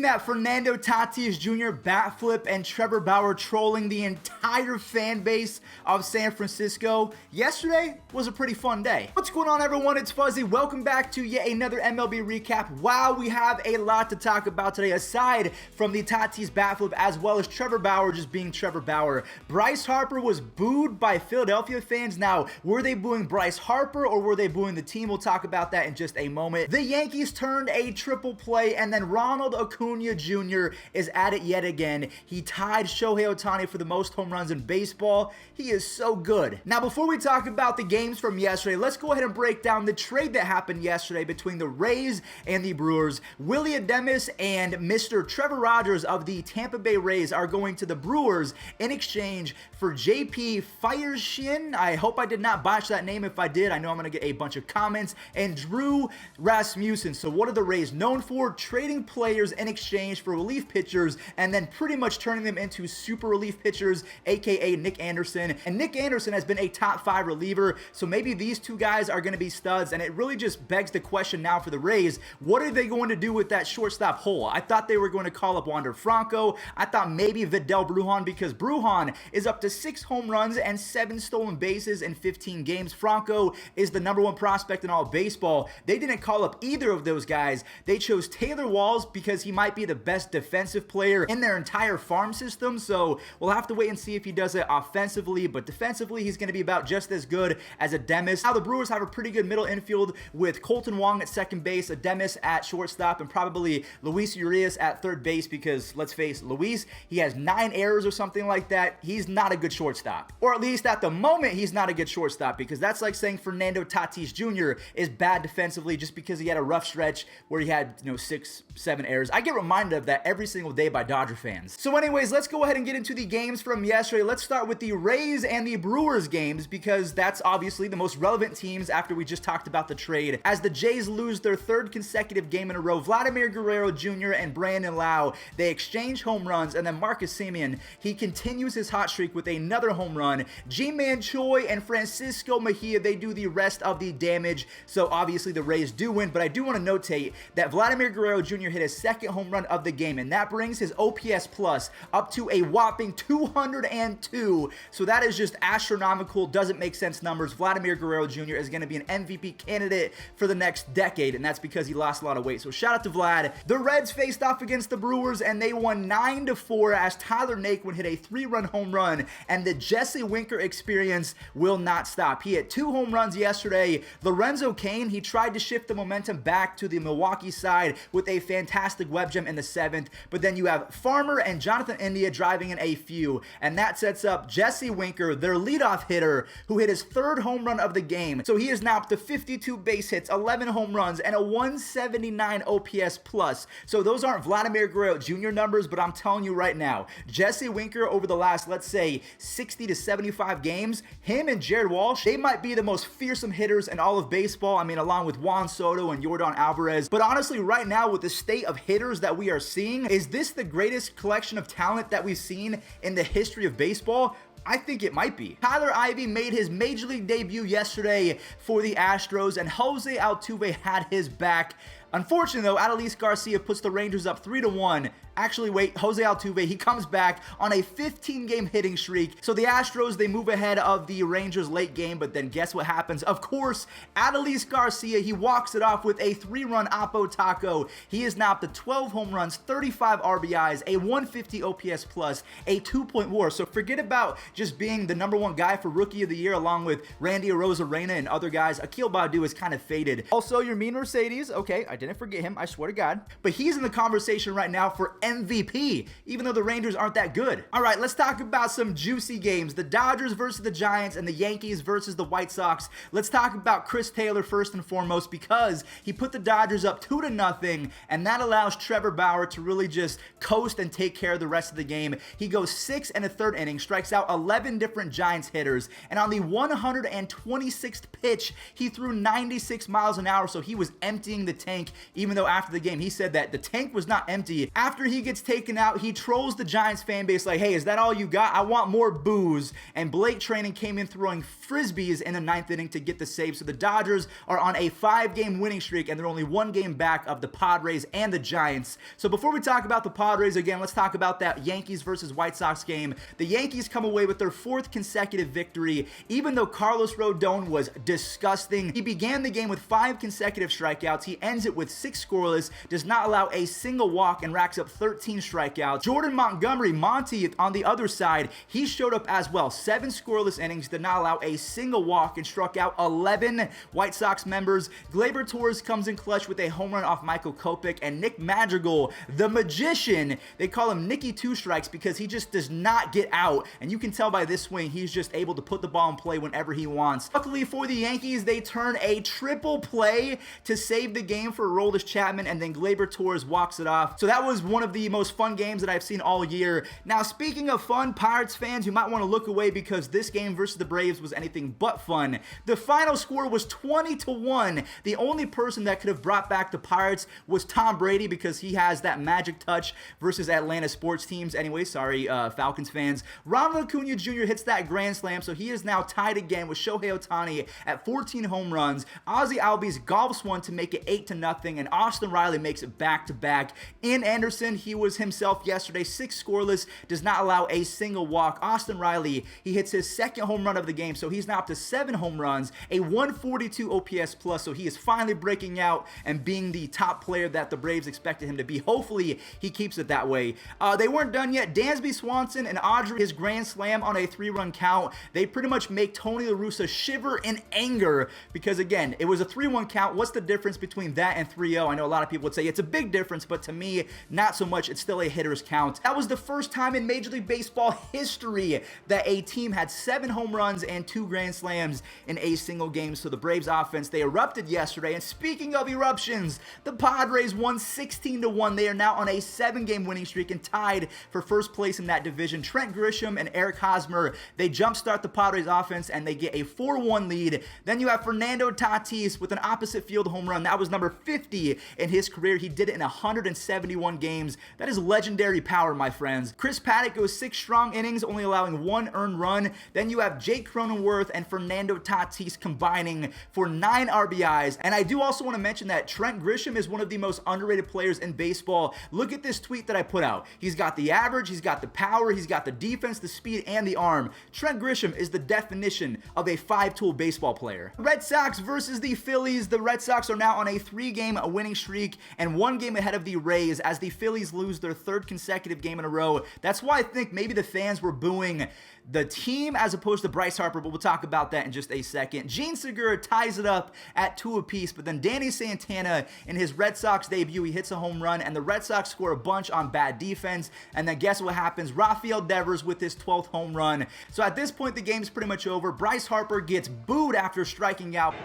at Fernando Tatis Jr. bat flip and Trevor Bauer trolling the entire fan base of San Francisco. Yesterday was a pretty fun day. What's going on, everyone? It's Fuzzy. Welcome back to yet another MLB recap. Wow, we have a lot to talk about today, aside from the Tatis bat flip as well as Trevor Bauer just being Trevor Bauer. Bryce Harper was booed by Philadelphia fans. Now, were they booing Bryce Harper or were they booing the team? We'll talk about that in just a moment. The Yankees turned a triple play, and then Ronald Acuna Jr. is at it yet again. He tied Shohei Ohtani for the most home runs in baseball. He is so good. Now, before we talk about the games from yesterday, let's go ahead and break down the trade that happened yesterday between the Rays and the Brewers. Willy and Mr. Trevor Rogers of the Tampa Bay Rays are going to the Brewers in exchange for JP Feyershin. I hope I did not botch that name. If I did, I know I'm going to get a bunch of comments. And Drew Rasmussen. So what are the Rays known for? Trading players in exchange for relief pitchers and then pretty much turning them into super relief pitchers, aka Nick Anderson. And Nick Anderson has been a top 5 reliever, so maybe these two guys are going to be studs. And it really just begs the question now for the Rays, what are they going to do with that shortstop hole? I thought they were going to call up Wander Franco. I thought maybe Vidal Brujan, because Brujan is up to 6 home runs and 7 stolen bases in 15 games. Franco is the #1 prospect in all of baseball. They didn't call up either of those guys. They chose Taylor Walls because he might be the best defensive player in their entire farm system, so we'll have to wait and see if he does it offensively, but defensively he's going to be about just as good as Ademis. Now the Brewers have a pretty good middle infield with Colton Wong at second base, Ademis at shortstop, and probably Luis Urias at third base, because let's face Luis, he has 9 errors or something like that. He's not a good shortstop, or at least at the moment he's not a good shortstop, because that's like saying Fernando Tatis Jr. is bad defensively just because he had a rough stretch where he had 6, 7 errors. I get reminded of that every single day by Dodger fans. So anyways, let's go ahead and get into the games from yesterday. Let's start with the Rays and the Brewers games, because that's obviously the most relevant teams after we just talked about the trade. As the Jays lose their 3rd consecutive game in a row, Vladimir Guerrero Jr. and Brandon Lau, they exchange home runs, and then Marcus Semien, he continues his hot streak with another home run. G-Man Choi and Francisco Mejia, they do the rest of the damage, so obviously the Rays do win, but I do want to notate that Vladimir Guerrero Jr. hit his 2nd home run of the game, and that brings his OPS plus up to a whopping 202, so that is just astronomical, doesn't make sense numbers. Vladimir Guerrero Jr. is going to be an MVP candidate for the next decade, and that's because he lost a lot of weight, so shout out to Vlad. The Reds faced off against the Brewers, and they won 9-4 as Tyler Naquin hit a 3-run home run, and the Jesse Winker experience will not stop. He hit 2 home runs yesterday. Lorenzo Cain, he tried to shift the momentum back to the Milwaukee side with a fantastic web gem in the 7th, but then you have Farmer and Jonathan India driving in a few, and that sets up Jesse Winker, their leadoff hitter, who hit his 3rd home run of the game. So he is now up to 52 base hits, 11 home runs, and a 179 OPS plus. So those aren't Vladimir Guerrero Jr. numbers, but I'm telling you right now, Jesse Winker over the last, let's say, 60 to 75 games, him and Jared Walsh, they might be the most fearsome hitters in all of baseball. I mean, along with Juan Soto and Yordan Alvarez. But honestly, right now, with the state of hitters that we are seeing, is this the greatest collection of talent that we've seen in the history of baseball? I think it might be. Tyler Ivey made his major league debut yesterday for the Astros, and Jose Altuve had his back. Unfortunately, though, Adolis Garcia puts the Rangers up 3-1. Actually, wait, Jose Altuve, he comes back on a 15-game hitting streak. So the Astros, they move ahead of the Rangers late game, but then guess what happens? Of course, Adolis Garcia, he walks it off with a 3-run Oppo Taco. He is now up to 12 home runs, 35 RBIs, a 150 OPS plus, a 2-point WAR. So forget about just being the #1 guy for Rookie of the Year, along with Randy Arozarena and other guys. Akil Baddoo is kind of faded. Also, your mean Mercedes, okay, I didn't forget him, I swear to God. But he's in the conversation right now for MVP, even though the Rangers aren't that good. All right, let's talk about some juicy games. The Dodgers versus the Giants and the Yankees versus the White Sox. Let's talk about Chris Taylor first and foremost, because he put the Dodgers up 2-0, and that allows Trevor Bauer to really just coast and take care of the rest of the game. He goes 6 1/3 innings, strikes out 11 different Giants hitters, and on the 126th pitch, he threw 96 miles an hour, so he was emptying the tank, even though after the game he said that the tank was not empty. After he he gets taken out, he trolls the Giants fan base like, hey, is that all you got? I want more boos. And Blake Training came in throwing frisbees in the 9th inning to get the save. So the Dodgers are on a 5-game winning streak, and they're only 1 game back of the Padres and the Giants. So before we talk about the Padres again, let's talk about that Yankees versus White Sox game. The Yankees come away with their 4th consecutive victory, even though Carlos Rodon was disgusting. He began the game with 5 consecutive strikeouts. He ends it with 6 scoreless, does not allow a single walk, and racks up 13 strikeouts. Jordan Montgomery, Monty, on the other side, he showed up as well. 7 scoreless innings, did not allow a single walk, and struck out 11 White Sox members. Gleyber Torres comes in clutch with a home run off Michael Kopech, and Nick Madrigal, the magician, they call him Nicky Two Strikes because he just does not get out, and you can tell by this swing, he's just able to put the ball in play whenever he wants. Luckily for the Yankees, they turn a triple play to save the game for Aroldis Chapman, and then Gleyber Torres walks it off. So that was one of the most fun games that I've seen all year. Now, speaking of fun, Pirates fans, you might want to look away because this game versus the Braves was anything but fun. The final score was 20-1. The only person that could have brought back the Pirates was Tom Brady because he has that magic touch versus Atlanta sports teams. Anyway, sorry, Falcons fans. Ronald Acuna Jr. hits that grand slam, so he is now tied again with Shohei Ohtani at 14 home runs. Ozzie Albies golfs one to make it 8-0, and Austin Riley makes it back-to-back. Ian Anderson, he was himself yesterday, 6 scoreless, does not allow a single walk. Austin Riley, he hits his 2nd home run of the game, so he's now up to 7 home runs, a 142 OPS plus, so he is finally breaking out and being the top player that the Braves expected him to be. Hopefully, he keeps it that way. They weren't done yet. Dansby Swanson and Audrey, his grand slam on a 3-run count. They pretty much make Tony La Russa shiver in anger because, again, it was a 3-1 count. What's the difference between that and 3-0? I know a lot of people would say it's a big difference, but to me, not so much. It's still a hitter's count. That was the first time in Major League Baseball history that a team had 7 home runs and 2 grand slams in a single game. So the Braves offense, they erupted yesterday. And speaking of eruptions, the Padres won 16-1. They are now on a 7-game winning streak and tied for first place in that division. Trent Grisham and Eric Hosmer, they jumpstart the Padres offense and they get a 4-1 lead. Then you have Fernando Tatis with an opposite field home run. That was number 50 in his career. He did it in 171 games. That is legendary power, my friends. Chris Paddock goes 6 strong innings, only allowing 1 earned run. Then you have Jake Cronenworth and Fernando Tatis combining for 9 RBIs. And I do also want to mention that Trent Grisham is one of the most underrated players in baseball. Look at this tweet that I put out. He's got the average, he's got the power, he's got the defense, the speed, and the arm. Trent Grisham is the definition of a 5-tool baseball player. Red Sox versus the Phillies. The Red Sox are now on a 3-game winning streak and 1 game ahead of the Rays as the Phillies lose their 3rd consecutive game in a row. That's why I think maybe the fans were booing the team as opposed to Bryce Harper, but we'll talk about that in just a second. Gene Segura ties it up at 2 apiece, but then Danny Santana in his Red Sox debut, he hits a home run, and the Red Sox score a bunch on bad defense, and then guess what happens? Rafael Devers with his 12th home run. So at this point, the game's pretty much over. Bryce Harper gets booed after striking out.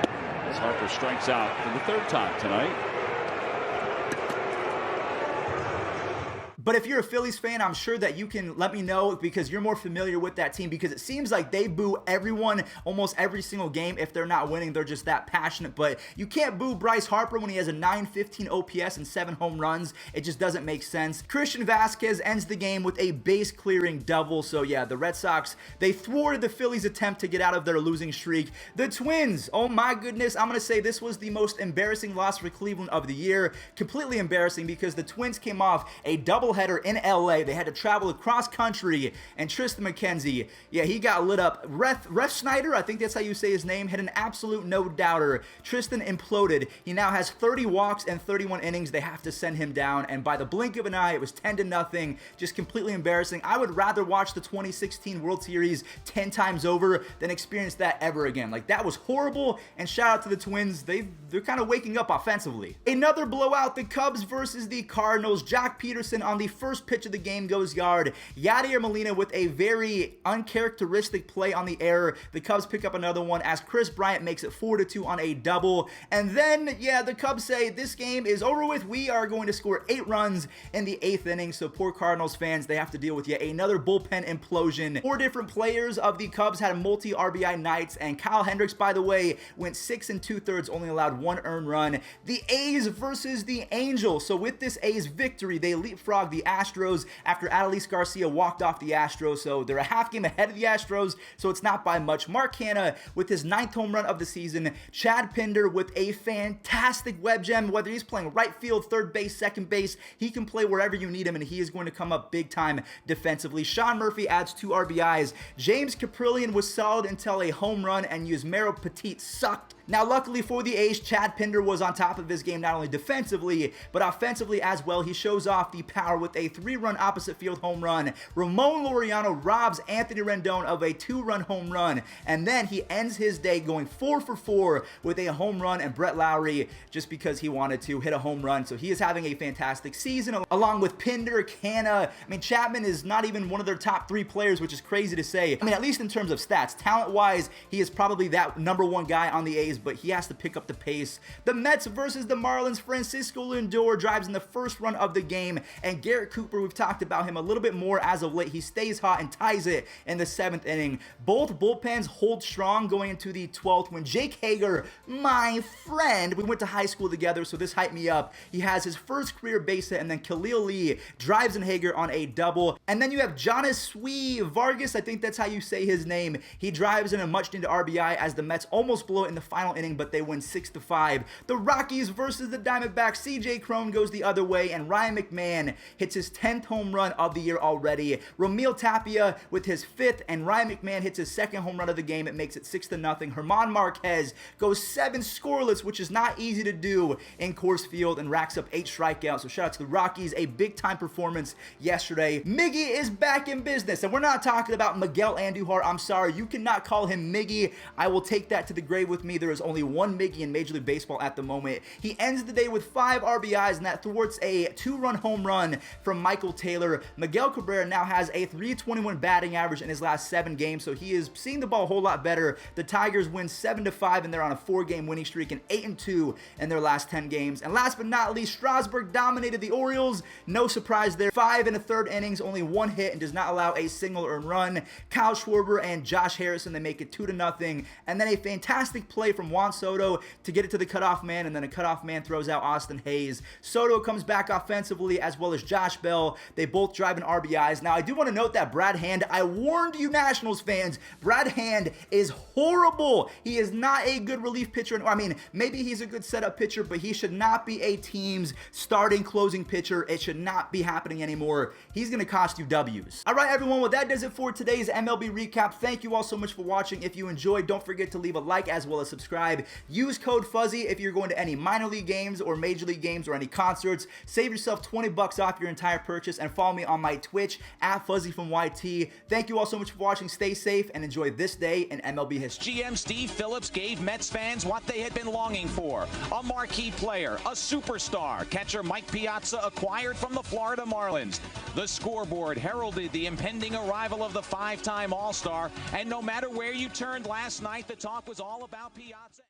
As Harper strikes out for the 3rd time tonight. But if you're a Phillies fan, I'm sure that you can let me know because you're more familiar with that team because it seems like they boo everyone almost every single game. If they're not winning, they're just that passionate. But you can't boo Bryce Harper when he has a 915 OPS and 7 home runs. It just doesn't make sense. Christian Vasquez ends the game with a base clearing double. So yeah, the Red Sox, they thwarted the Phillies' attempt to get out of their losing streak. The Twins, oh my goodness, I'm going to say this was the most embarrassing loss for Cleveland of the year. Completely embarrassing because the Twins came off a doubleheader in LA. They had to travel across country, and Tristan McKenzie, yeah, he got lit up. Ref Snyder, I think that's how you say his name, had an absolute no-doubter. Tristan imploded. He now has 30 walks and 31 innings. They have to send him down, and by the blink of an eye, it was 10-0. Just completely embarrassing. I would rather watch the 2016 World Series 10 times over than experience that ever again. Like, that was horrible, and shout out to the Twins. They're kind of waking up offensively. Another blowout, the Cubs versus the Cardinals. Jack Peterson on the the first pitch of the game goes yard. Yadier Molina with a very uncharacteristic play on the error. The Cubs pick up another one as Chris Bryant makes it 4-2 on a double. And then, yeah, the Cubs say this game is over with. We are going to score 8 runs in the 8th inning. So poor Cardinals fans, they have to deal with yet another bullpen implosion. 4 different players of the Cubs had multi-RBI nights, and Kyle Hendricks, by the way, went 6 2/3, only allowed 1 earned run. The A's versus the Angels. So with this A's victory, they leapfrogged the Astros after Adolis Garcia walked off the Astros. So they're a half game ahead of the Astros, so it's not by much. Mark Hanna with his 9th home run of the season. Chad Pinder with a fantastic web gem. Whether he's playing right field, third base, second base, he can play wherever you need him, and he is going to come up big time defensively. Sean Murphy adds 2 RBIs. James Caprillion was solid until a home run, and Yusmeiro Petit sucked. Now, luckily for the A's, Chad Pinder was on top of his game, not only defensively, but offensively as well. He shows off the power with a 3-run opposite field home run. Ramon Laureano robs Anthony Rendon of a 2-run home run, and then he ends his day going 4 for 4 with a home run, and Brett Lowry, just because he wanted to, hit a home run. So he is having a fantastic season, along with Pinder, Canna. I mean, Chapman is not even one of their top 3 players, which is crazy to say. I mean, at least in terms of stats. Talent-wise, he is probably that #1 guy on the A's, but he has to pick up the pace. The Mets versus the Marlins. Francisco Lindor drives in the first run of the game, and Garrett Cooper, we've talked about him a little bit more as of late. He stays hot and ties it in the 7th inning. Both bullpens hold strong going into the 12th when Jake Hager, my friend, we went to high school together, so this hyped me up. He has his first career base hit, and then Khalil Lee drives in Hager on a double. And then you have Jonas Vargas, I think that's how you say his name. He drives in a much-needed RBI as the Mets almost blow it in the final inning, but they win 6-5. The Rockies versus the Diamondbacks. CJ Cron goes the other way, and Ryan McMahon hits his 10th home run of the year already. Ramil Tapia with his 5th, and Ryan McMahon hits his 2nd home run of the game. It makes it 6-0. Herman Marquez goes 7 scoreless, which is not easy to do in Coors Field, and racks up 8 strikeouts. So shout out to the Rockies, a big-time performance yesterday. Miggy is back in business, and we're not talking about Miguel Andujar. I'm sorry, you cannot call him Miggy. I will take that to the grave with me. There is only one Miggy in Major League Baseball at the moment. He ends the day with 5 RBIs, and that thwarts a 2-run home run from Michael Taylor. Miguel Cabrera now has a .321 batting average in his last 7 games, so he is seeing the ball a whole lot better. The Tigers win 7-5, and they're on a 4-game winning streak, and 8-2 in their last 10 games. And last but not least, Strasburg dominated the Orioles. No surprise there. 5 1/3 innings, only 1 hit, and does not allow a single earned run. Kyle Schwarber and Josh Harrison, they make it 2-0. And then a fantastic play from Juan Soto to get it to the cutoff man, and then a cutoff man throws out Austin Hayes. Soto comes back offensively, as well as Josh Bell. They both drive in RBIs. Now, I do want to note that Brad Hand, I warned you Nationals fans, Brad Hand is horrible. He is not a good relief pitcher. I mean, maybe he's a good setup pitcher, but he should not be a team's starting closing pitcher. It should not be happening anymore. He's going to cost you W's. All right, everyone, well, that does it for today's MLB recap. Thank you all so much for watching. If you enjoyed, don't forget to leave a like as well as subscribe. Use code Fuzzy if you're going to any minor league games or major league games or any concerts. Save yourself $20 off your entire purchase, and follow me on my Twitch at Fuzzy from YT. Thank you all so much for watching. Stay safe and enjoy this day in MLB history. GM Steve Phillips gave Mets fans what they had been longing for: a marquee player, a superstar. Catcher Mike Piazza acquired from the Florida Marlins. The scoreboard heralded the impending arrival of the 5-time All-Star, and no matter where you turned last night, the talk was all about Piazza.